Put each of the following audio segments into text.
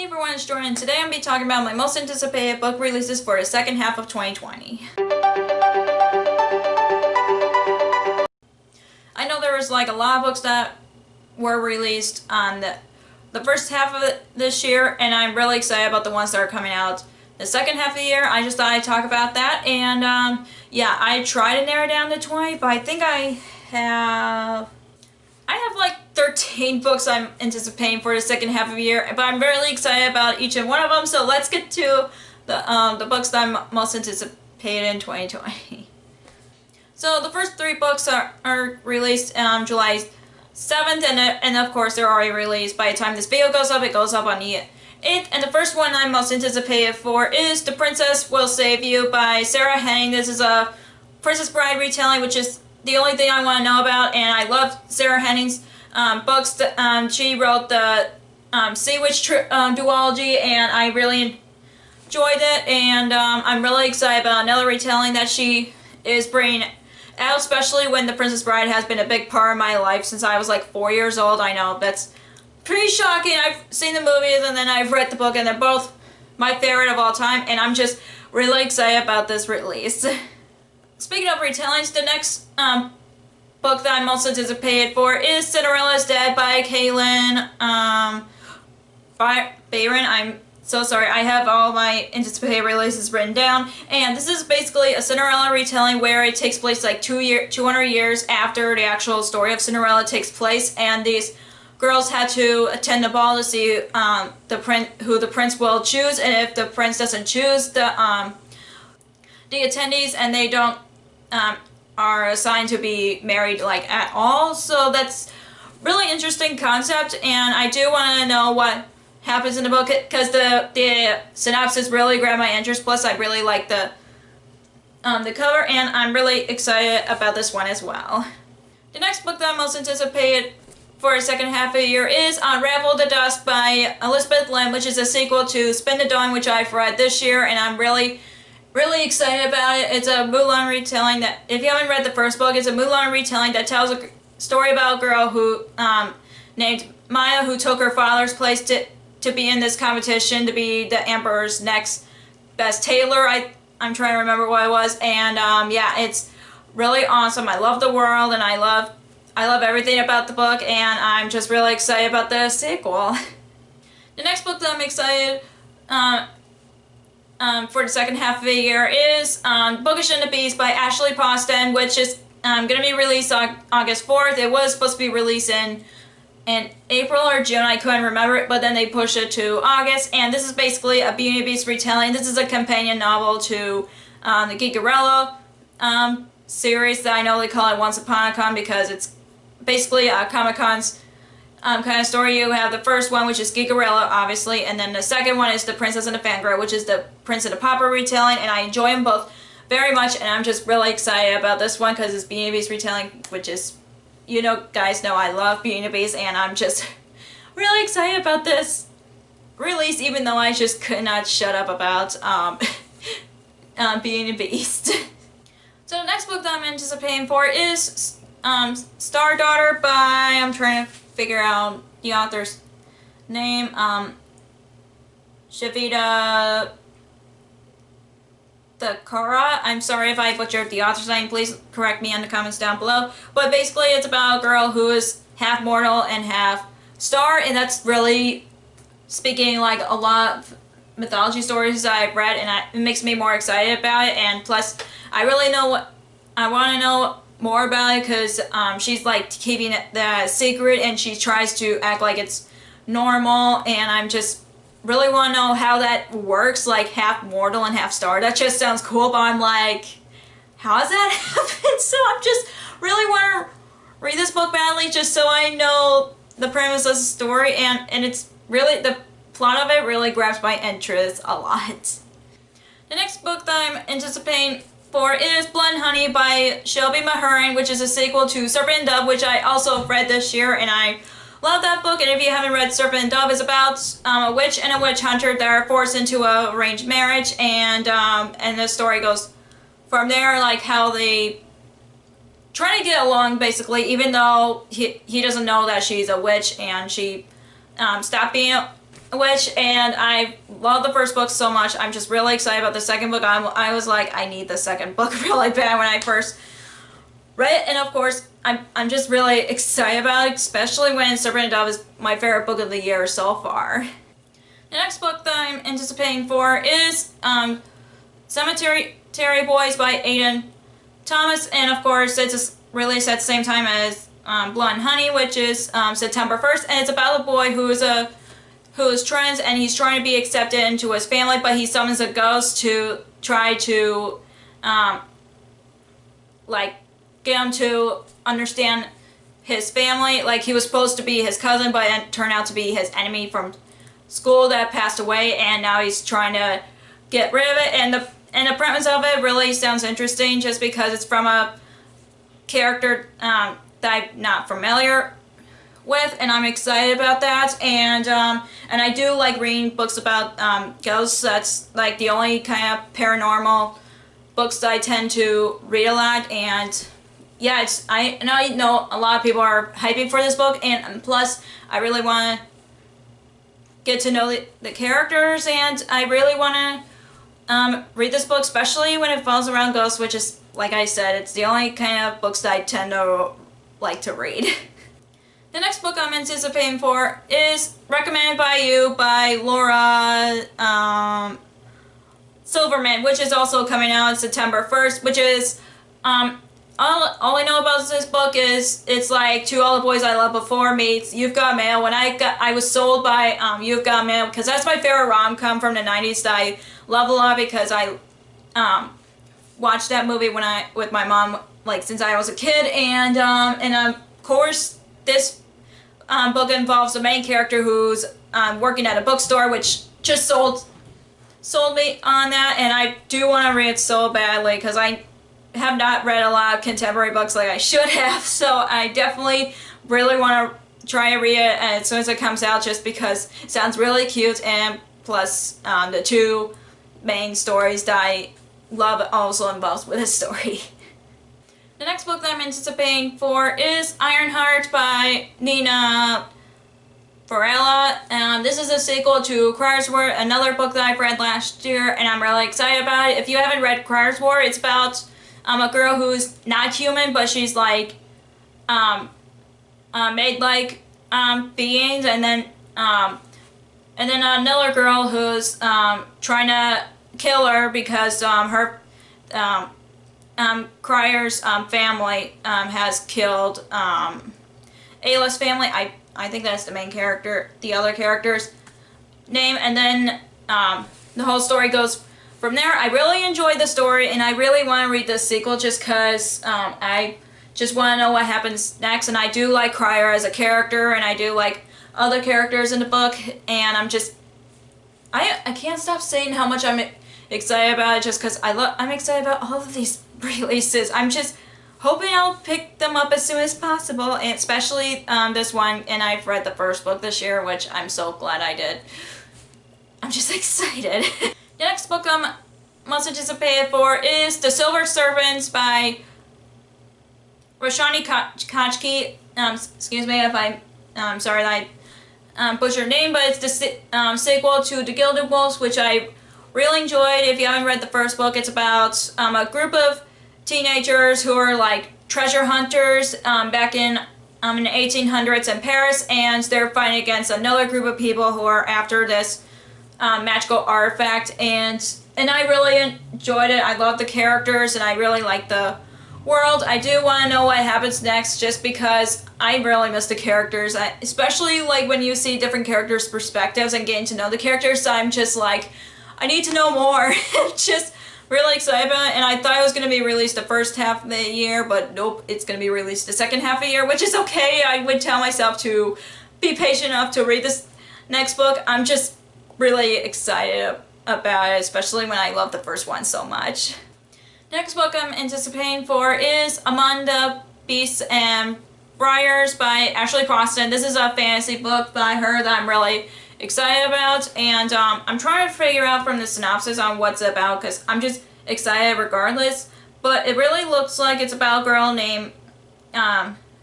Hey everyone, it's Jordan. Today I'm going to be talking about my most anticipated book releases for the second half of 2020. I know there was like a lot of books that were released on the first half of this year, and I'm really excited about the ones that are coming out the second half of the year. I just thought I'd talk about that, and yeah, I tried to narrow down to 20, but I think I have like 13 books I'm anticipating for the second half of the year, but I'm really excited about each and one of them, so let's get to the books that I'm most anticipated in 2020. So the first three books are released July 7th, and of course they're already released. By the time this video goes up, it goes up on the 8th, and the first one I'm most anticipated for is The Princess Will Save You by Sarah Henning. This is a Princess Bride retelling, which is the only thing I want to know about, and I love Sarah Henning's books. She wrote the Sea Witch duology, and I really enjoyed it, and I'm really excited about another retelling that she is bringing out, especially when The Princess Bride has been a big part of my life since I was like 4 years old. I know, that's pretty shocking. I've seen the movies and then I've read the book, and they're both my favorite of all time, and I'm just really excited about this release. Speaking of retellings, the next book that I'm most anticipated for is Cinderella's Dead by Caitlin Byron. I'm so sorry, I have all my anticipated releases written down, and this is basically a Cinderella retelling where it takes place like 200 years after the actual story of Cinderella takes place, and these girls had to attend the ball to see who the prince will choose, and if the prince doesn't choose the attendees, and they don't are assigned to be married like at all. So that's really interesting concept, and I do want to know what happens in the book because the synopsis really grabbed my interest. Plus I really like the cover, and I'm really excited about this one as well. The next book that I'm most anticipated for the second half of the year is Unravel the Dusk by Elizabeth Lynn, which is a sequel to Spin the Dawn, which I've read this year, and I'm really excited about it. It's a Mulan retelling that, if you haven't read the first book, it's a Mulan retelling that tells a story about a girl who named Maya, who took her father's place to be in this competition to be the emperor's next best tailor. I'm trying to remember what it was, and yeah, it's really awesome. I love the world, and I love everything about the book, and I'm just really excited about the sequel. The next book that I'm excited for the second half of the year is Bookish and the Beast by Ashley Poston, which is going to be released on August 4th. It was supposed to be released in April or June, I couldn't remember it, but then they pushed it to August, and this is basically a Beauty and the Beast retelling. This is a companion novel to the CINDERELLA series that I know they call it Once Upon a Con, because it's basically a Comic-Con's kind of story. You have the first one, which is CINDERELLA, obviously, and then the second one is The Princess and the Fangirl, which is the Prince and the Pauper retelling, and I enjoy them both very much, and I'm just really excited about this one because it's Beauty and the Beast retelling, which is, you know, guys know I love Beauty and the Beast, and I'm just really excited about this release, even though I just could not shut up about Beauty and the Beast. So the next book that I'm anticipating for is Star Daughter by, I'm trying to figure out the author's name, Shavita Thakara. I'm sorry if I butchered the author's name, please correct me in the comments down below. But basically it's about a girl who is half mortal and half star, and that's really speaking like a lot of mythology stories I've read, and it makes me more excited about it. And plus I really want to know more about it because she's like keeping it the secret, and she tries to act like it's normal, and I'm just really want to know how that works, like half mortal and half star. That just sounds cool, but I'm like, how does that happen? So I'm just really want to read this book badly just so I know the premise of the story, and it's really, the plot of it really grabs my interest a lot. The next book that I'm anticipating for is Blood and Honey by Shelby Mahurin, which is a sequel to Serpent and Dove, which I also read this year, and I love that book. And if you haven't read Serpent and Dove, it's about a witch and a witch hunter that are forced into a arranged marriage, and the story goes from there, like how they try to get along basically, even though he doesn't know that she's a witch, and she stopped being Witch, and I love the first book so much. I'm just really excited about the second book. I was like, I need the second book really bad when I first read it, and of course, I'm just really excited about it, especially when Serpent and Dove is my favorite book of the year so far. The next book that I'm anticipating for is Cemetery Boys by Aiden Thomas, and of course, it's released at the same time as Blood and Honey, which is September 1st, and it's about a boy who is trans, and he's trying to be accepted into his family, but he summons a ghost to try to like get him to understand his family. Like, he was supposed to be his cousin, but it turned out to be his enemy from school that passed away, and now he's trying to get rid of it. And the premise of it really sounds interesting, just because it's from a character that I'm not familiar with, and I'm excited about that. And I do like reading books about ghosts. That's like the only kind of paranormal books that I tend to read a lot. And yeah, I know a lot of people are hyping for this book, and plus I really want to get to know the characters, and I really want to read this book, especially when it falls around ghosts, which is, like I said, it's the only kind of books that I tend to like to read. The next book I'm anticipating for is Recommended by You by Laura Silverman, which is also coming out on September 1st, which is all I know about this book is it's like To All the Boys I Loved Before meets You've Got Mail. When I was sold by You've Got Mail, because that's my favorite rom-com from the 90s that I love a lot, because I watched that movie with my mom, like, since I was a kid. And of course this book involves the main character who's working at a bookstore, which just sold me on that, and I do want to read it so badly, because I have not read a lot of contemporary books like I should have, so I definitely really want to try to read it as soon as it comes out, just because it sounds really cute, and plus the two main stories that I love also involved with a story. The next book that I'm anticipating for is Ironheart by Nina Varela. This is a sequel to Crier's War, another book that I've read last year, and I'm really excited about it. If you haven't read Crier's War, it's about a girl who's not human, but she's like made like beings, and then another girl who's trying to kill her because her Crier's family has killed Ayla's family. I think that's the main character, the other character's name, and then the whole story goes from there. I really enjoyed the story, and I really want to read the sequel, just because I just want to know what happens next, and I do like Crier as a character, and I do like other characters in the book, and I can't stop saying how much I'm excited about it, just because I'm excited about all of these releases. I'm just hoping I'll pick them up as soon as possible, and especially this one, and I've read the first book this year, which I'm so glad I did. I'm just excited. The next book I'm most anticipated for is The Silver Servants by Roshani Kachki. Excuse me if I'm sorry that I butchered her name, but it's the sequel to The Gilded Wolves, which I really enjoyed. If you haven't read the first book, it's about a group of teenagers who are like treasure hunters back in the 1800s in Paris, and they're fighting against another group of people who are after this magical artifact, and I really enjoyed it. I love the characters, and I really like the world. I do want to know what happens next, just because I really miss the characters, especially like when you see different characters' perspectives and getting to know the characters. So I'm just like, I need to know more. Just really excited about it, and I thought it was going to be released the first half of the year, but nope, it's going to be released the second half of the year, which is okay. I would tell myself to be patient enough to read this next book. I'm just really excited about it, especially when I love the first one so much. Next book I'm anticipating for is Amanda, Beasts and Briars by Ashley Croston. This is a fantasy book by her that I'm really excited about, and I'm trying to figure out from the synopsis on what's it about, because I'm just excited regardless, but it really looks like it's about a girl named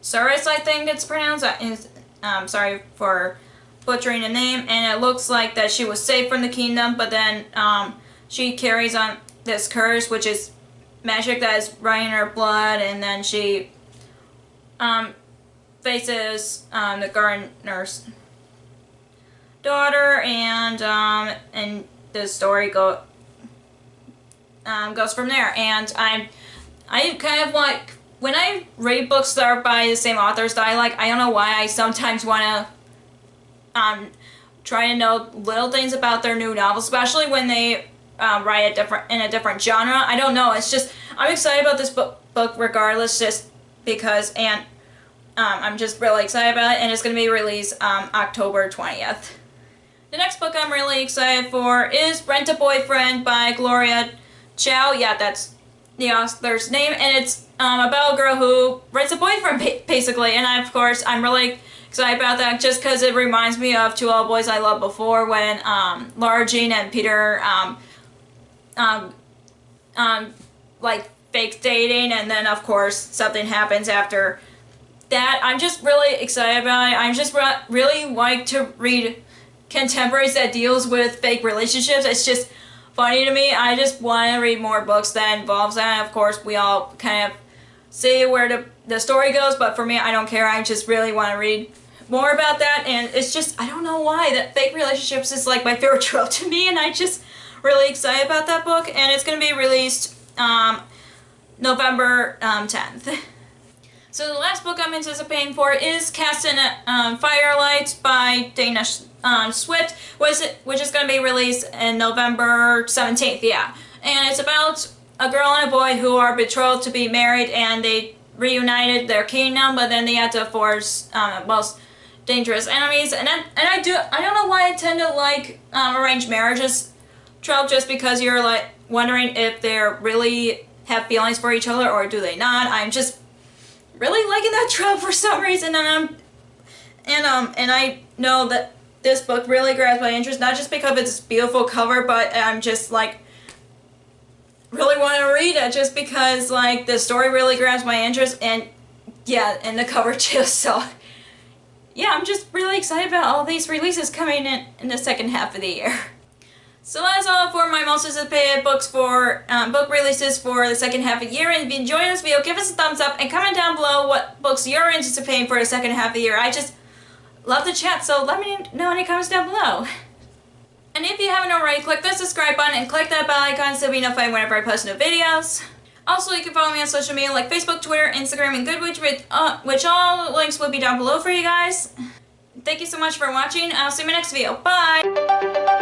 Saris, I think it's pronounced. Sorry for butchering the name, and it looks like that she was saved from the kingdom, but then she carries on this curse, which is magic that is running in her blood, and then she faces the gardener's daughter, and the story goes from there. And I kind of like, when I read books that are by the same authors that I like, I don't know why I sometimes want to try to know little things about their new novels, especially when they write in a different genre. I don't know, it's just, I'm excited about this book regardless, just because, and I'm just really excited about it, and it's going to be released October 20th. The next book I'm really excited for is Rent a Boyfriend by Gloria Chow. Yeah, that's the author's name, and it's about a girl who rents a boyfriend, basically, and of course, I'm really excited about that just because it reminds me of Two All Boys I Loved Before, when Laura Jean and Peter like fake dating, and then of course something happens after that. I'm just really excited about it. I'm just really like to read contemporaries that deals with fake relationships. It's just funny to me. I just want to read more books that involves that. Of course, we all kind of see where the story goes, but for me, I don't care. I just really want to read more about that, and it's just, I don't know why, that fake relationships is like my favorite trope to me, and I just really excited about that book, and it's going to be released November 10th. So the last book I'm anticipating for is Cast in Firelight by Dana Swift, which is going to be released in November 17th, yeah. And it's about a girl and a boy who are betrothed to be married, and they reunited their kingdom, but then they had to force most dangerous enemies. And I don't know why I tend to like arranged marriages trope, just because you're like wondering if they really have feelings for each other or do they not. I'm just really liking that trope for some reason, and I know that this book really grabs my interest, not just because of its beautiful cover, but I'm just like really want to read it just because like the story really grabs my interest, and yeah, and the cover too. So yeah, I'm just really excited about all these releases coming in the second half of the year. So that's all for my most anticipated books for book releases for the second half of the year. And if you enjoyed this video, give us a thumbs up and comment down below what books you're anticipating for the second half of the year. I just love the chat, so let me know in the comments down below. And if you haven't already, click the subscribe button and click that bell icon so you'll be notified whenever I post new videos. Also, you can follow me on social media like Facebook, Twitter, Instagram, and Goodreads, which all links will be down below for you guys. Thank you so much for watching. I'll see you in my next video. Bye!